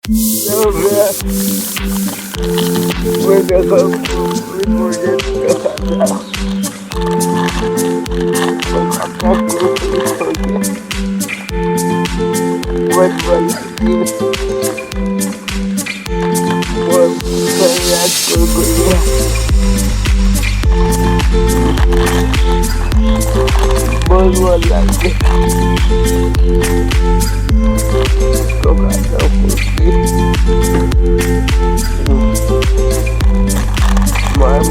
Dobra, będę wypowiedzieć kochana. Kochana kurwa, ładwa jest. Ładwa jak kurwa. Ładwa lagi. Kochana kurwa. Mam